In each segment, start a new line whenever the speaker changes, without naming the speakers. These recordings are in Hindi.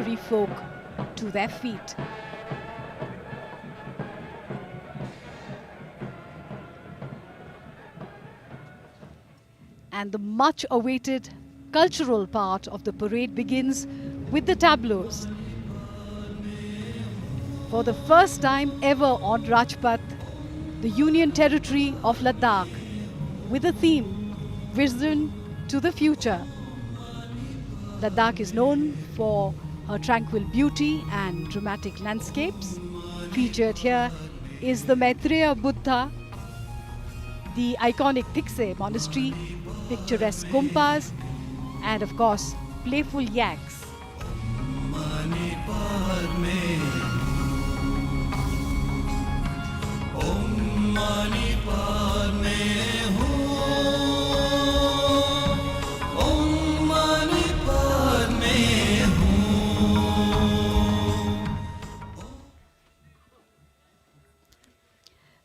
Kashmiri folk to their feet. And the much awaited cultural part of the parade begins with the tableaus. For the first time ever on Rajpath, the Union Territory of Ladakh, with the theme Vision to the Future. Ladakh is known for her tranquil beauty and dramatic landscapes. Featured here is the Maitreya Buddha, the iconic Dikse Monastery, picturesque Kumpas, and of course, playful yaks.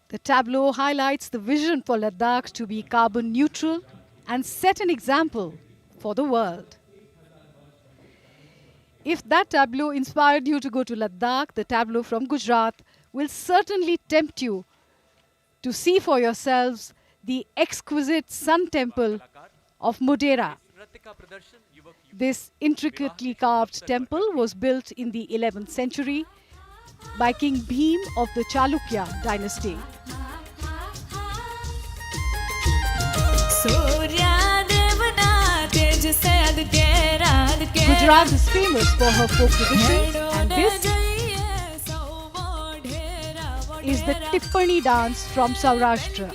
The tableau highlights the vision for Ladakh to be carbon neutral and set an example for the world. If that tableau inspired you to go to Ladakh, the tableau from Gujarat will certainly tempt you to see for yourselves the exquisite Sun Temple of Modhera. This intricately carved temple was built in the 11th century by King Bhim of the Chalukya dynasty. Gujarat is famous for her folk traditions, and this is the Tippani dance from Saurashtra.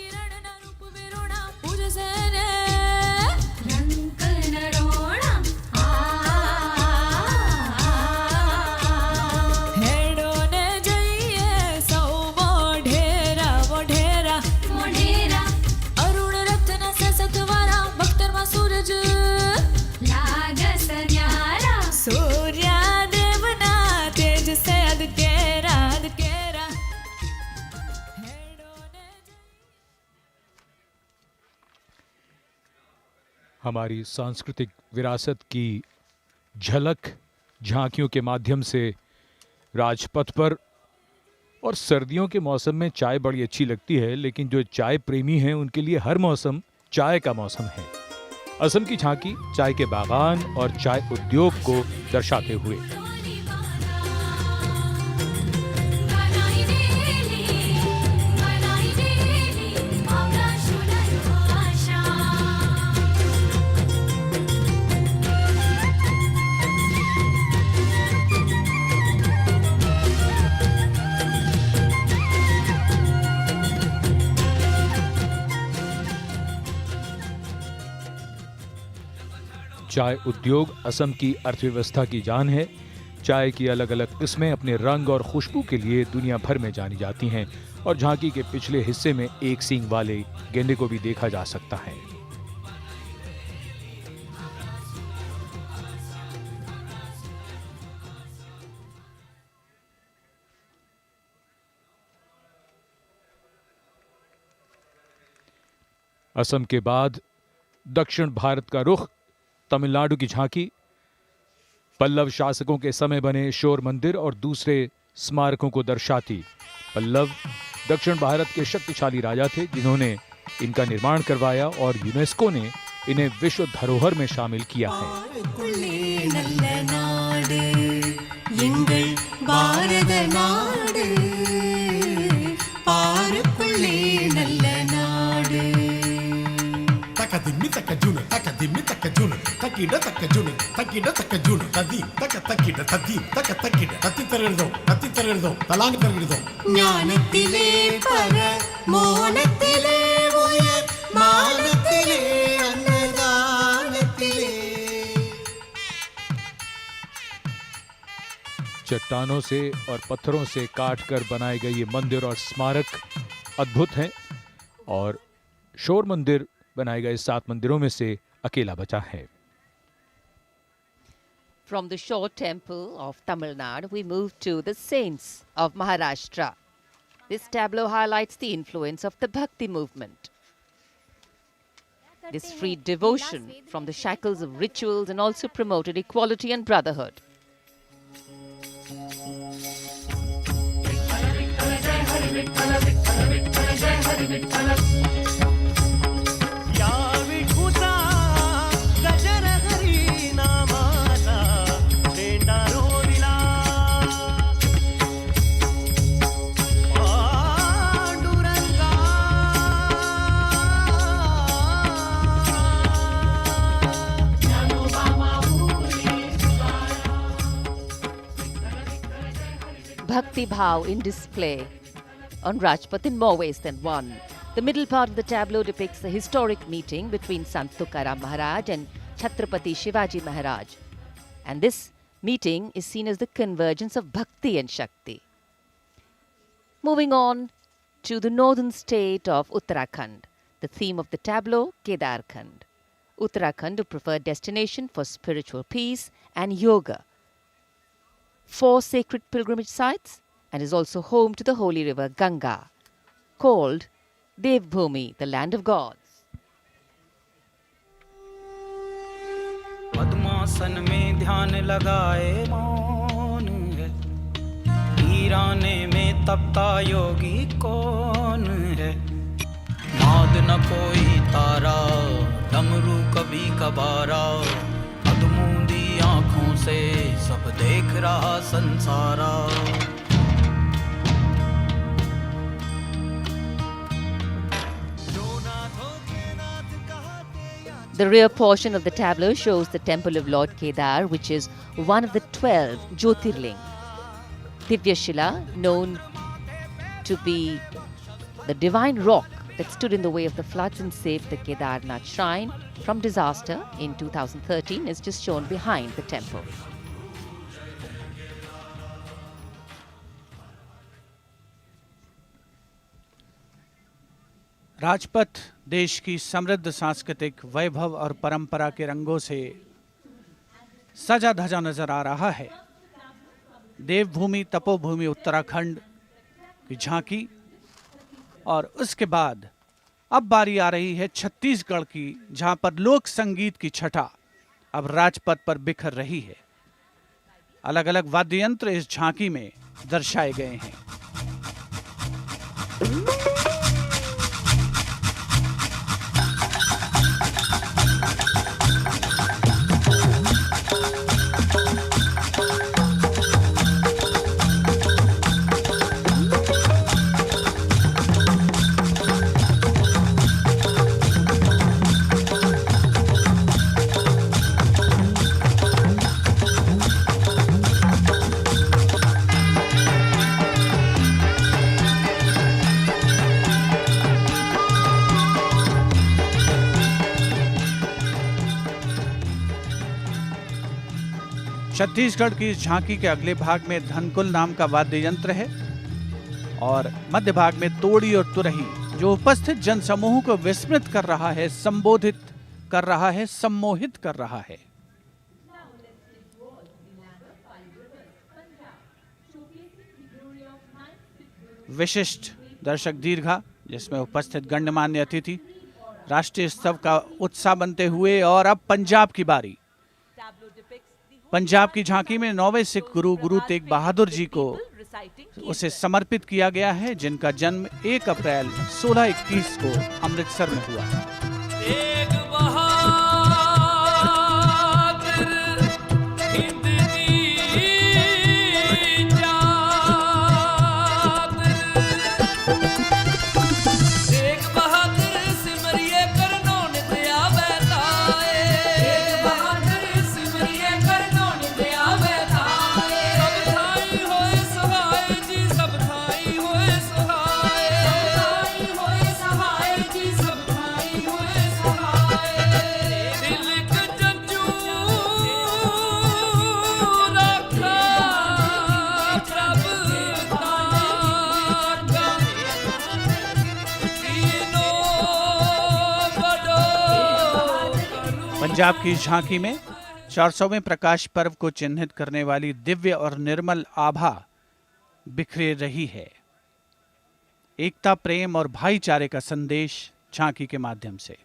हमारी सांस्कृतिक विरासत की झलक झांकियों के माध्यम से राजपथ पर। और सर्दियों के मौसम में चाय बड़ी अच्छी लगती है, लेकिन जो चाय प्रेमी हैं उनके लिए हर मौसम चाय का मौसम है। असम की झांकी चाय के बागान और चाय उद्योग को दर्शाते हुए। चाय उद्योग असम की अर्थव्यवस्था की जान है। चाय की अलग अलग किस्में अपने रंग और खुशबू के लिए दुनिया भर में जानी जाती हैं और झांकी के पिछले हिस्से में एक सींग वाले गेंडे को भी देखा जा सकता है। असम के बाद दक्षिण भारत का रुख तमिलनाडु की झांकी। पल्लव शासकों के समय बने शोर मंदिर और दूसरे स्मारकों को दर्शाती। पल्लव दक्षिण भारत के शक्तिशाली राजा थे जिन्होंने इनका निर्माण करवाया और यूनेस्को ने इन्हें विश्व धरोहर में शामिल किया है। चट्टानों से और पत्थरों से काटकर बनाए गए ये मंदिर और स्मारक अद्भुत हैं और शोर मंदिर बनाए गए 7 मंदिरों में से अकेला बचा है।
From the Shore Temple of Tamil Nadu, we move to the Saints of Maharashtra. This tableau highlights the influence of the Bhakti movement. This freed devotion from the shackles of rituals and also promoted equality and brotherhood.
या विठूचा गजर हरी नामाचा तेंडा रोविला Panduranga
Bhakti Bhav in display on Rajpath in more ways than one. The middle part of the tableau depicts the historic meeting between Sant Tukaram Maharaj and Chhatrapati Shivaji Maharaj. And this meeting is seen as the convergence of Bhakti and Shakti. Moving on to the northern state of Uttarakhand, the theme of the tableau, Kedarkhand. Uttarakhand, a preferred destination for spiritual peace and yoga. 4 sacred pilgrimage sites and is also home to the holy river Ganga, called Devbhumi, the land of gods.
पद्मासन में ध्यान लगाए मौन है वीराने में तपता योगी कौन है नाद न कोई तारा डमरू कभी कबारा अधमूंदी आंखों से सब देख रहा संसारा
The rear portion of the tableau shows the temple of Lord Kedar, which is one of the 12 Jyotirling. Divyashila, known to be the divine rock that stood in the way of the floods and saved the Kedarnath shrine from disaster in 2013, is just shown behind the temple.
Rajpath देश की समृद्ध सांस्कृतिक वैभव और परंपरा के रंगों से सजा धजा नजर आ रहा है। देवभूमि तपोभूमि उत्तराखंड की झांकी और उसके बाद अब बारी आ रही है छत्तीसगढ़ की, जहां पर लोक संगीत की छटा अब राजपथ पर बिखर रही है। अलग अलग वाद्य यंत्र इस झांकी में दर्शाए गए हैं। छत्तीसगढ़ की इस झांकी के अगले भाग में धनकुल नाम का वाद्य यंत्र है और मध्य भाग में तोड़ी और तुरही, जो उपस्थित जनसमूह को विस्मित कर रहा है, संबोधित कर रहा है, सम्मोहित कर रहा है। विशिष्ट दर्शक दीर्घा, जिसमें उपस्थित गण्यमान्य अतिथि राष्ट्रीय स्तर का उत्साह बनते हुए। और अब पंजाब की बारी। पंजाब की झांकी में 9वें सिख गुरु गुरु तेग बहादुर जी को उसे समर्पित किया गया है, जिनका जन्म 1 अप्रैल 1621 को अमृतसर में हुआ। पंजाब की झांकी में 400वें प्रकाश पर्व को चिन्हित करने वाली दिव्य और निर्मल आभा बिखरे रही है। एकता, प्रेम और भाईचारे का संदेश झांकी के माध्यम से।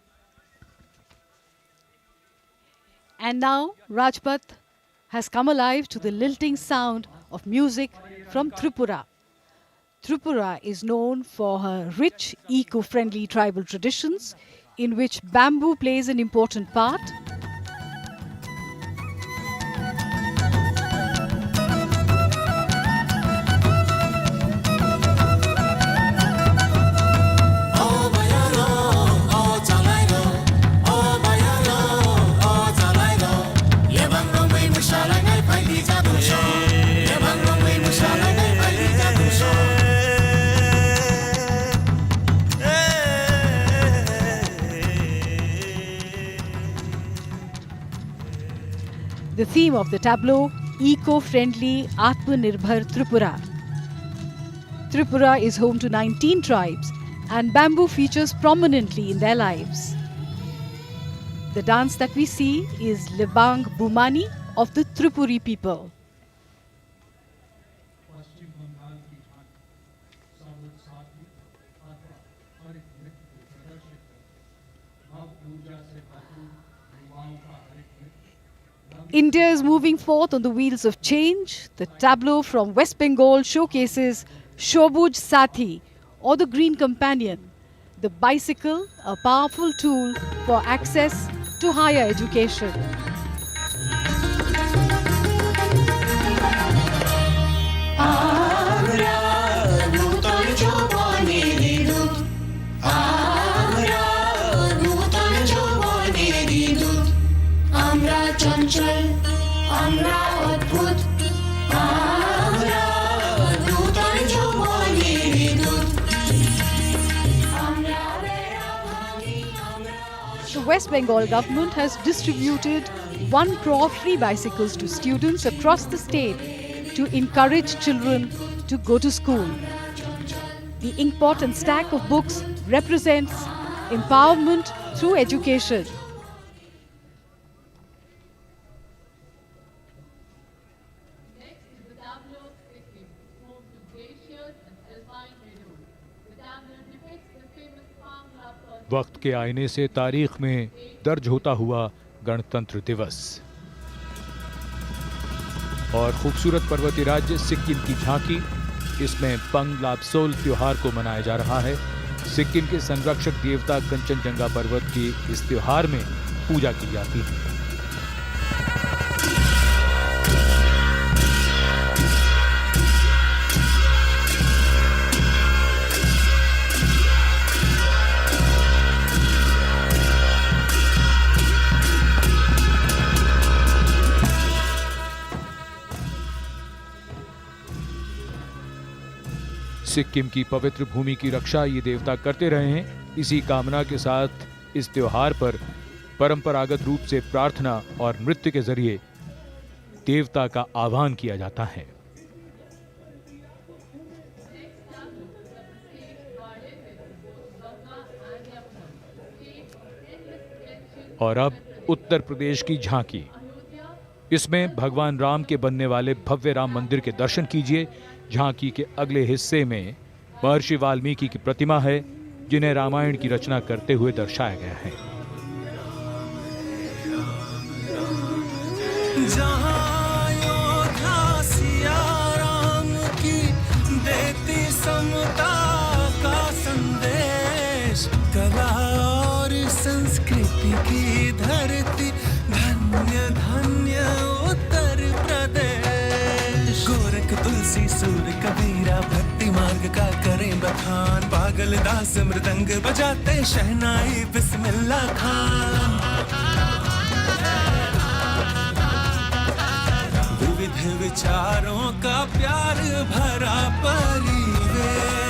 And now Rajpath has come alive to the lilting sound of music from Tripura. Tripura is known for her rich, eco-friendly tribal traditions, in which bamboo plays an important part. The theme of the tableau, Eco-Friendly Atmanirbhar Tripura. Tripura is home to 19 tribes and bamboo features prominently in their lives. The dance that we see is Lebang Bumani of the Tripuri people. India is moving forth on the wheels of change. The tableau from West Bengal showcases Shobuj Sathi, or the Green Companion, the bicycle, a powerful tool for access to higher education. The West Bengal government has distributed 1 crore free bicycles to students across the state to encourage children to go to school. The inkpot and stack of books represents empowerment through education.
वक्त के आईने से तारीख में दर्ज होता हुआ गणतंत्र दिवस और खूबसूरत पर्वतीय राज्य सिक्किम की झांकी, इसमें पंग लाब्सोल त्योहार को मनाया जा रहा है। सिक्किम के संरक्षक देवता कंचनजंगा पर्वत की इस त्योहार में पूजा की जाती है। सिक्किम की पवित्र भूमि की रक्षा ये देवता करते रहे हैं। इसी कामना के साथ इस त्योहार पर परंपरागत रूप से प्रार्थना और नृत्य के जरिए देवता का आह्वान किया जाता है। और अब उत्तर प्रदेश की झांकी, इसमें भगवान राम के बनने वाले भव्य राम मंदिर के दर्शन कीजिए। झांकी के अगले हिस्से में महर्षि वाल्मीकि की प्रतिमा है, जिन्हें रामायण की रचना करते हुए दर्शाया गया है।
जहाँ योद्धा सिया राम की देती समता का संदेश, कला और संस्कृति की धरती, धन्य धन्य उत्तर प्रदेश। गोरख तुलसी सूर कबीरा भक्ति मार्ग का करें बखान, पागल दास मृदंग बजाते शहनाई बिस्मिल्लाह खान। विविध विचारों का प्यार भरा परिवेश,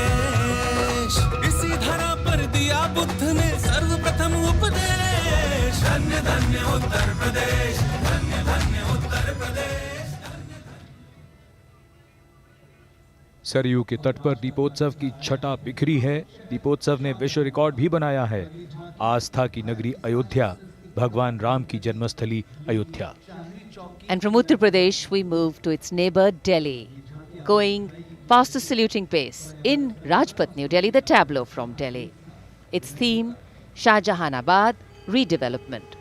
इसी धरा पर दिया बुद्ध ने सर्वप्रथम उपदेश। धन्य धन्य उत्तर प्रदेश, धन्य धन्य उत्तर प्रदेश।
सरयू के तट पर दीपोत्सव की छटा बिखरी है। दीपोत्सव ने विश्व रिकॉर्ड भी बनाया है। आस्था की नगरी अयोध्या, भगवान राम की जन्मस्थली Ayodhya.
And from Uttar Pradesh, we move to its neighbor Delhi, going past the saluting pace. In Rajpath, New Delhi, the tableau from Delhi. Its theme, Shahjahanabad redevelopment.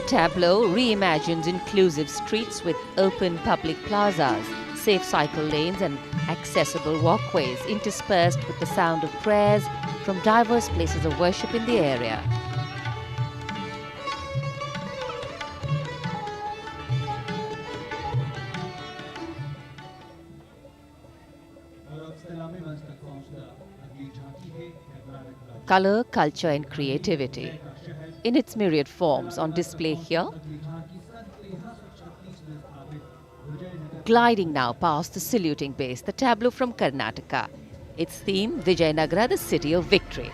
tableau reimagines inclusive streets with open public plazas, safe cycle lanes and accessible walkways interspersed with the sound of prayers from diverse places of worship in the area. Color, culture and creativity in its myriad forms on display here. Gliding now past the saluting base, the tableau from Karnataka. Its theme, Vijayanagara, the city of victory.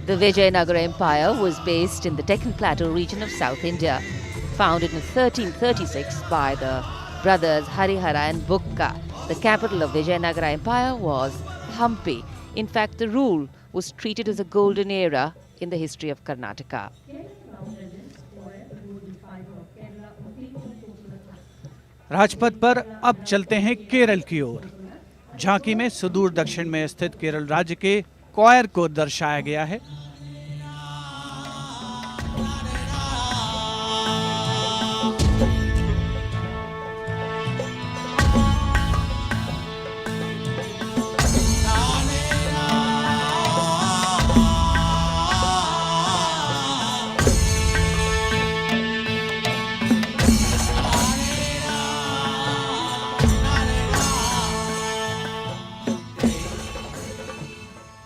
The Vijayanagara Empire was based in the Deccan Plateau region of South India, founded in 1336 by the brothers Harihara and Bukka. The capital of Vijayanagara Empire was Hampi. In fact, the rule was treated as a golden era in the history of Karnataka.
Rajpath पर अब चलते हैं केरल की ओर। झांकी में सुदूर दक्षिण में स्थित केरल राज्य के कोयर को दर्शाया गया है।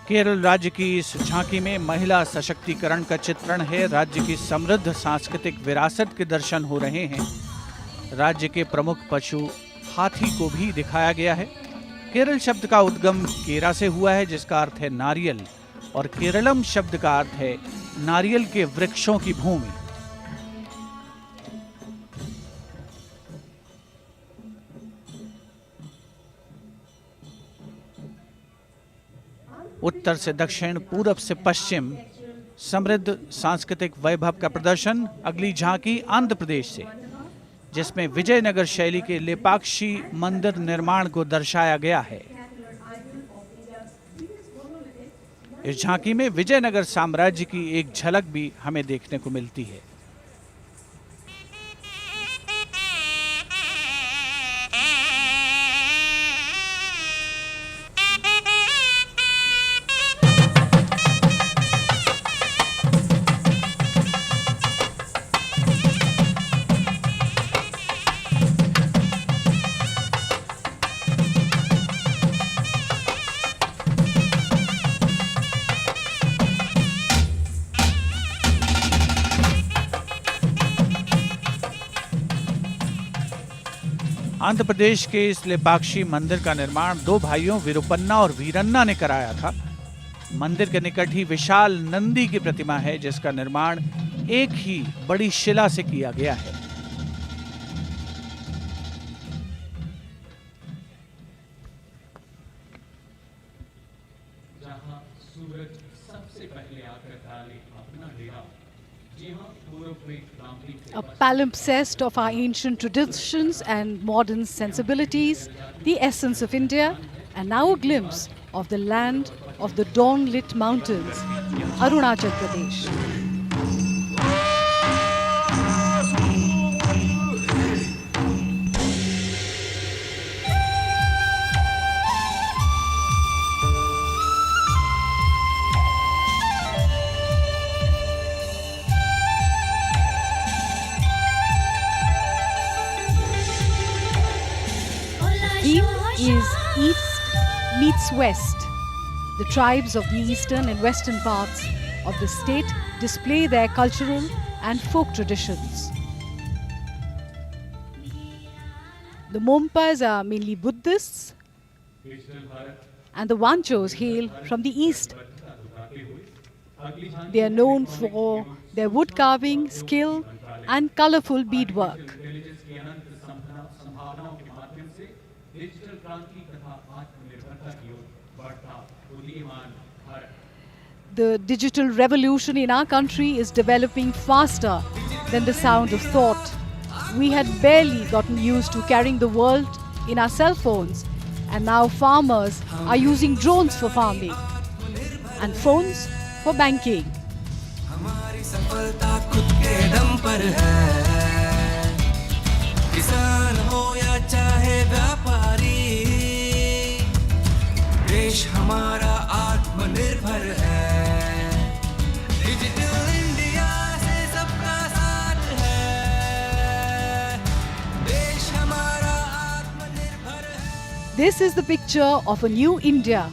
केरल राज्य की इस झांकी में महिला सशक्तिकरण का चित्रण है। राज्य की समृद्ध सांस्कृतिक विरासत के दर्शन हो रहे हैं। राज्य के प्रमुख पशु हाथी को भी दिखाया गया है। केरल शब्द का उद्गम केरा से हुआ है, जिसका अर्थ है नारियल, और केरलम शब्द का अर्थ है नारियल के वृक्षों की भूमि। उत्तर से दक्षिण, पूरब से पश्चिम समृद्ध सांस्कृतिक वैभव का प्रदर्शन। अगली झांकी आंध्र प्रदेश से, जिसमें विजयनगर शैली के लेपाक्षी मंदिर निर्माण को दर्शाया गया है। इस झांकी में विजयनगर साम्राज्य की एक झलक भी हमें देखने को मिलती है। आंध्र प्रदेश के इस लेपाक्षी मंदिर का निर्माण दो भाइयों विरुपन्ना और वीरन्ना ने कराया था। मंदिर के निकट ही विशाल नंदी की प्रतिमा है, जिसका निर्माण एक ही बड़ी शिला से किया गया है।
जहां सूरज सबसे पहले आकर डाले अपना डेरा,
a palimpsest of our ancient traditions and modern sensibilities, the essence of India, and now a glimpse of the land of the dawn-lit mountains, Arunachal Pradesh. Is East meets West. The tribes of the eastern and western parts of the state display their cultural and folk traditions. The Mompas are mainly Buddhists. And the Wanchos hail from the east. They are known for their wood carving skill and colorful beadwork. The digital revolution in our country is developing faster than the sound of thought. We had barely gotten used to carrying the world in our cell phones, and now farmers are using drones for farming and phones for banking.
हमारी सफलता खुद के दम पर है, किसान हो या चाहे व्यापारी, देश हमारा आत्मनिर्भर है, डिजिटल इंडिया से सबका साथ है, देश हमारा आत्मनिर्भर है।
This is the picture of a new India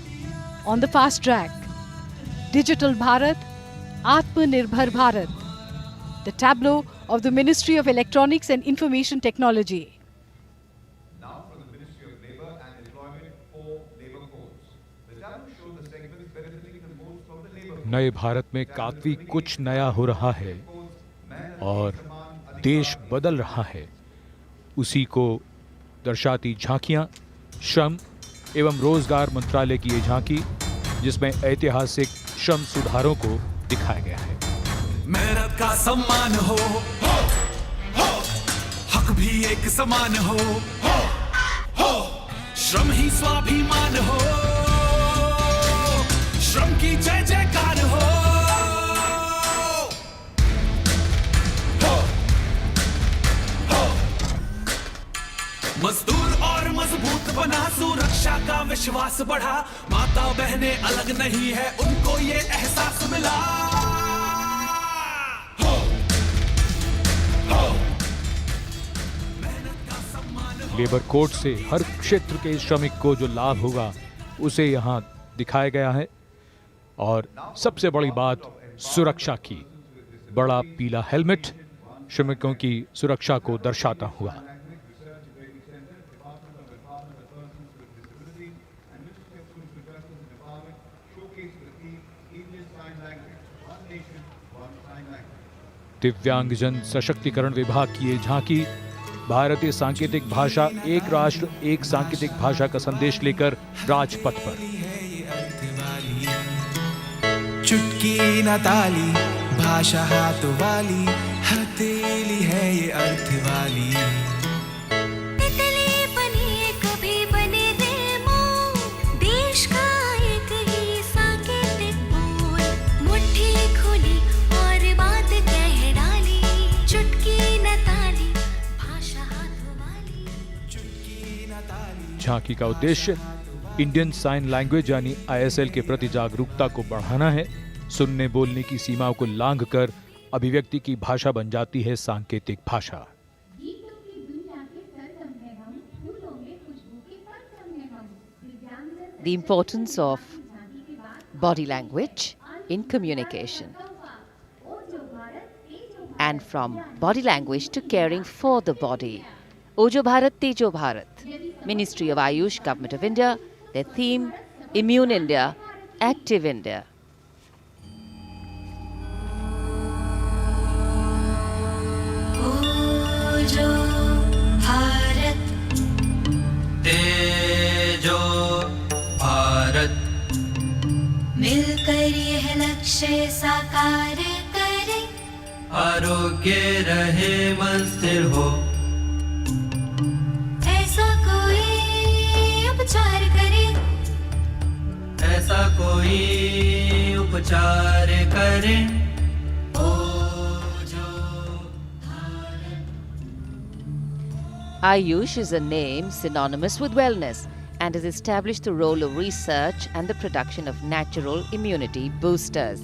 on the fast track. Digital Bharat, Atmanirbhar Bharat. The tableau of the Ministry of Electronics and Information Technology.
Now for the Ministry of Labour and Employment for Labour Codes. The tableau shows the segments benefiting the most from the labour
नए भारत में काफी कुछ नया हो रहा है और देश बदल रहा है। उसी को दर्शाती झांकियां, श्रम एवं रोजगार मंत्रालय की ये झांकी, जिसमें ऐतिहासिक श्रम सुधारों को दिखाया गया है।
मेहनत का सम्मान हो, हक भी एक समान हो, श्रम ही स्वाभिमान हो, श्रम की जय जयकार हो, मजदूर और मजबूत बना, सुरक्षा का विश्वास बढ़ा, माता बहनें अलग नहीं है, उनको ये एहसास मिला।
लेबर कोड से हर क्षेत्र के श्रमिक को जो लाभ होगा उसे यहाँ दिखाया गया है। और सबसे बड़ी बात सुरक्षा की, बड़ा पीला हेलमेट श्रमिकों की सुरक्षा को दर्शाता हुआ। दिव्यांगजन सशक्तिकरण विभाग की ये झांकी भारतीय सांकेतिक भाषा, एक राष्ट्र एक सांकेतिक भाषा का संदेश लेकर राजपथ पर।
चुटकी न ताली, भाषा हाथ वाली, हथेली है ये अर्थ वाली।
तितली बनी कभी बने रेमो, देश का एक ही सांकेतिक बोल, मुट्ठी खोली और बात कह डाली, चुटकी न ताली, भाषा हाथ वाली,
चुटकी न ताली।
झांकी का उद्देश्य इंडियन साइन लैंग्वेज यानी ISL के प्रति जागरूकता को बढ़ाना है। सुनने बोलने की सीमाओं को लांघकर अभिव्यक्ति की भाषा बन जाती है सांकेतिक भाषा।
The importance of body language in communication. And from body language to caring for the body. Ojo Bharat, Tejo Bharat. Ministry of Ayush, Government of India. Their theme, Immune India, Active India.
ओजो Bharat,
तेजो भारत,
मिलकर यह लक्ष्य साकार करें,
आरोग्य रहे मन स्थिर हो,
ऐसा कोई उपचार करे,
ऐसा कोई उपचार करें।
Ayush is a name synonymous with wellness and has established the role of research and the production of natural immunity boosters.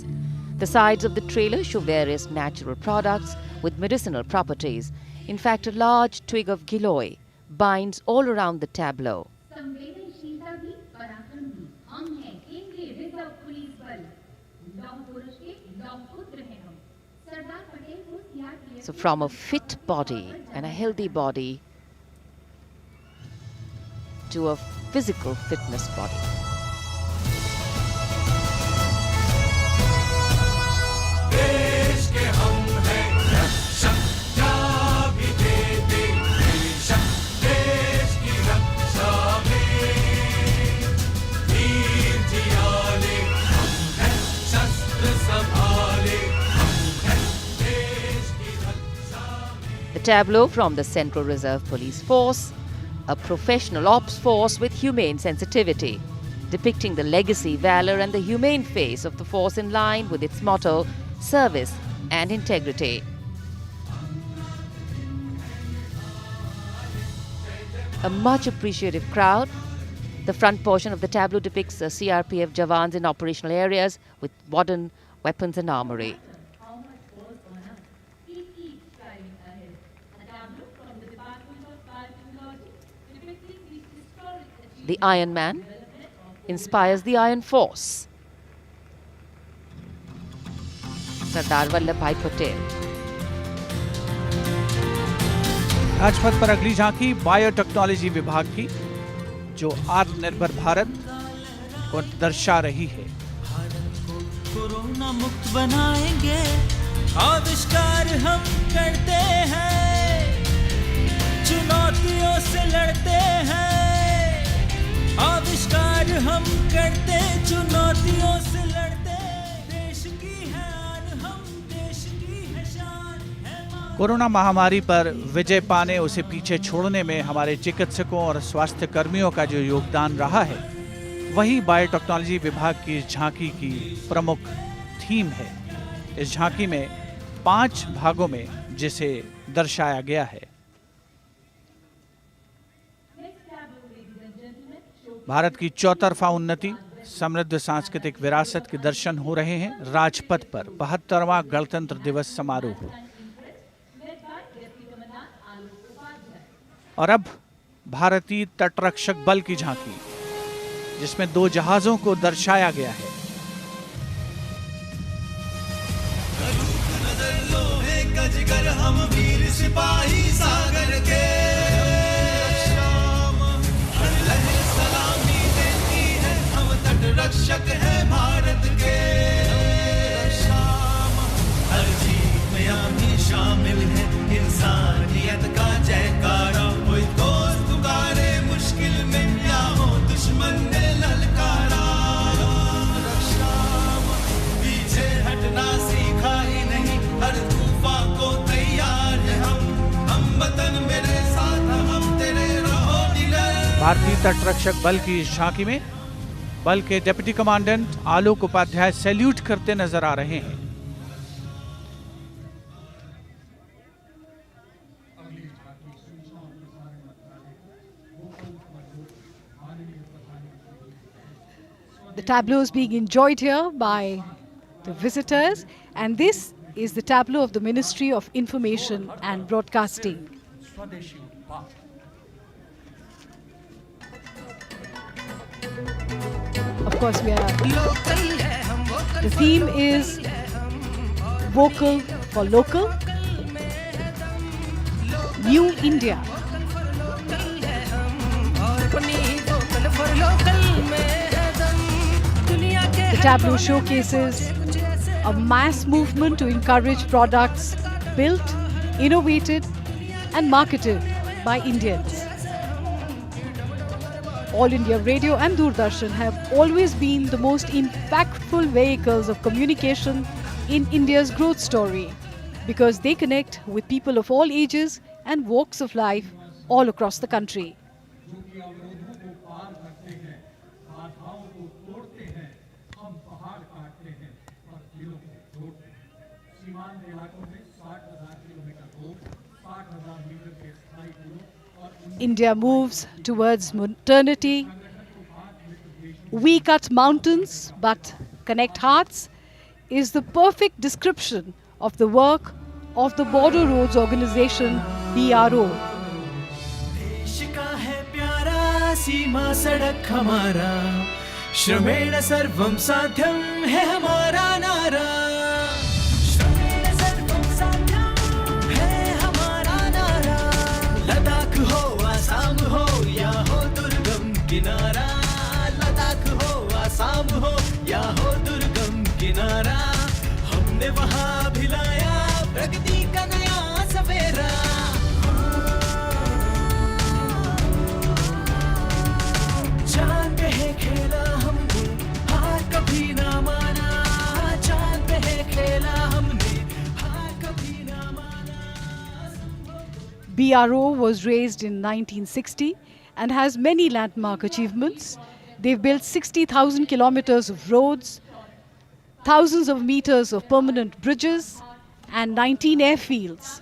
The sides of the trailer show various natural products with medicinal properties. In fact, a large twig of giloy binds all around the tableau.
संवेदनशीलता भी पराक्रम भी हम हैं केंद्रीय रिजर्व पुलिस बल, लौह पुरुष के लौह पुत्र हैं हम। सरदार पटेल को CRPF
So from a fit body and a healthy body to a physical fitness body.
देश के हम हैं रक्षक, क्या भी देते बेशक, देश की रक्षा में वीर जियाले हम हैं, शस्त्र संभाले हम हैं, देश की रक्षा में।
The tableau from the Central Reserve Police Force, a professional ops force with humane sensitivity, depicting the legacy, valor and the humane face of the force in line with its motto, service and integrity. A much appreciative crowd. The front portion of the tableau depicts the CRPF Jawans in operational areas with modern weapons and armory. The Iron Man inspires the Iron Force. Sardar Vallabhbhai Patel.
Rajpath पर अगली झांकी बायोटेक्नोलॉजी विभाग की, जो आत्मनिर्भर भारत को दर्शा रही है।
भारत को कोरोना मुक्त बनाएंगे, आविष्कार हम करते हैं, चुनौतियों से लड़ते हैं, आविष्कार हम करते, चुनौतियों से लड़ते, देश की है आन हम, देश की है शान है।
कोरोना महामारी पर विजय पाने, उसे पीछे छोड़ने में हमारे चिकित्सकों और स्वास्थ्य कर्मियों का जो योगदान रहा है, वही बायोटेक्नोलॉजी विभाग की इस झांकी की प्रमुख थीम है। इस झांकी में 5 भागों में जिसे दर्शाया गया है। भारत की चौतरफा उन्नति, समृद्ध सांस्कृतिक विरासत के दर्शन हो रहे हैं राजपथ पर 72वां गणतंत्र दिवस समारोह। और अब भारतीय तटरक्षक बल की झांकी, जिसमें 2 जहाजों को दर्शाया गया है।
गजगर हम वीर सिपाही सागर के, हर लहर सलामी देती है, हम तटरक्षक है भारत के। हर जीत में हम ही शामिल है, इंसानियत का जयकारा, कोई दोस्त पुकारे मुश्किल में या हो दुश्मन ने ललकारा। पीछे हटना सीखा ही नहीं, हर तूफान को तैयार है हम वतन मेरे साथ, हम तेरे रहो निडर।
भारतीय तटरक्षक बल की इस झांकी में बल के डिप्टी कमांडेंट आलोक उपाध्याय सैल्यूट करते नजर आ रहे हैं।
The tableau is being enjoyed here by the visitors, and this is the tableau of the Ministry of Information and Broadcasting. Of course, the theme is Vocal for Local, New India. The tableau showcases a mass movement to encourage products built, innovated and marketed by Indians. All India Radio and Doordarshan have always been the most impactful vehicles of communication in India's growth story, because they connect with people of all ages and walks of life all across the country. India moves towards modernity. We cut mountains but connect hearts is the perfect description of the work of the Border Roads Organization, BRO.
देश का है प्यारा सीमा सड़क हमारा, श्रमेण सर्वम साध्यम है हमारा नारा। श्रमेण सर्वम साध्यम है हमारा नारा। लद्दाख हो आसाम हो या हो दुर्गम किनारा,
BRO was raised in 1960 and has many landmark achievements. They've built 60,000 kilometers of roads, thousands of meters of permanent bridges, and 19 airfields.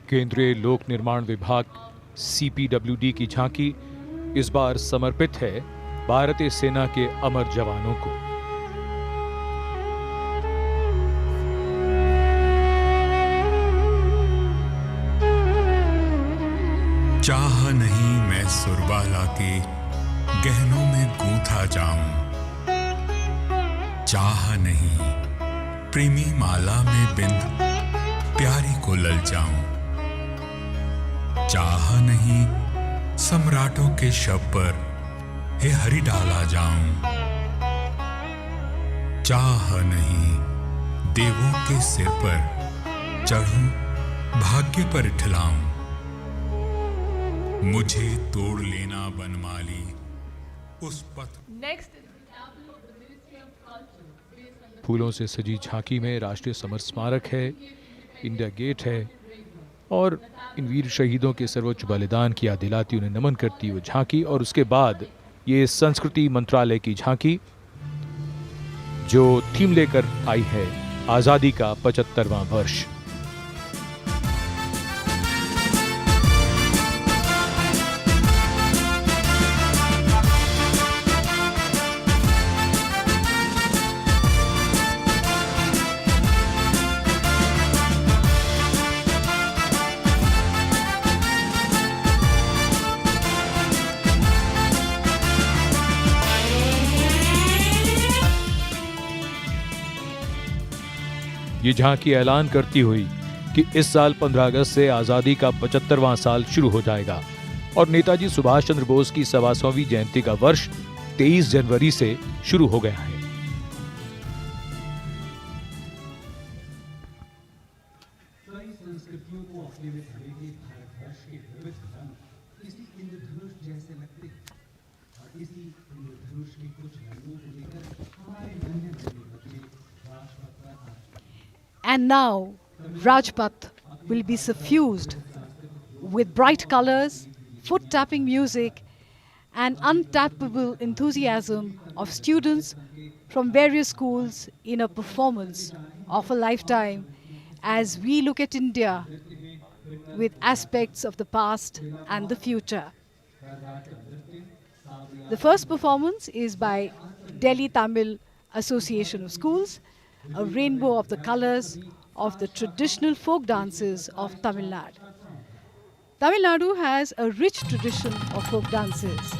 केंद्रीय लोक निर्माण विभाग CPWD की झांकी इस बार समर्पित है भारतीय सेना के अमर जवानों को।
चाह नहीं मैं सुरबाला के गहनों में गूंथा जाऊं, चाह नहीं प्रेमी माला में बिंद प्यारी को ललचाऊं, चाह नहीं सम्राटों के शव पर हे हरि डाला जाऊं, चाह नहीं देवों के सिर पर चढ़ूं भाग्य पर ठिलाऊं, मुझे तोड़ लेना बनमाली उस पथ।
फूलों से सजी झांकी में राष्ट्रीय समर स्मारक है, इंडिया गेट है और इन वीर शहीदों के सर्वोच्च बलिदान की याद दिलाती उन्हें नमन करती वो झांकी। और उसके बाद ये संस्कृति मंत्रालय की झांकी जो थीम लेकर आई है आजादी का 75वां वर्ष। ये झांकी ऐलान करती हुई कि इस साल 15 अगस्त से आजादी का 75वां साल शुरू हो जाएगा और नेताजी सुभाष चंद्र बोस की 125वीं जयंती का वर्ष 23 जनवरी से शुरू हो गया है।
And now, Rajpath will be suffused with bright colors, foot-tapping music, and untappable enthusiasm of students from various schools in a performance of a lifetime as we look at India with aspects of the past and the future. The first performance is by Delhi Tamil Association of Schools, a rainbow of the colors of the traditional folk dances of Tamil Nadu. Tamil Nadu has a rich tradition of folk dances.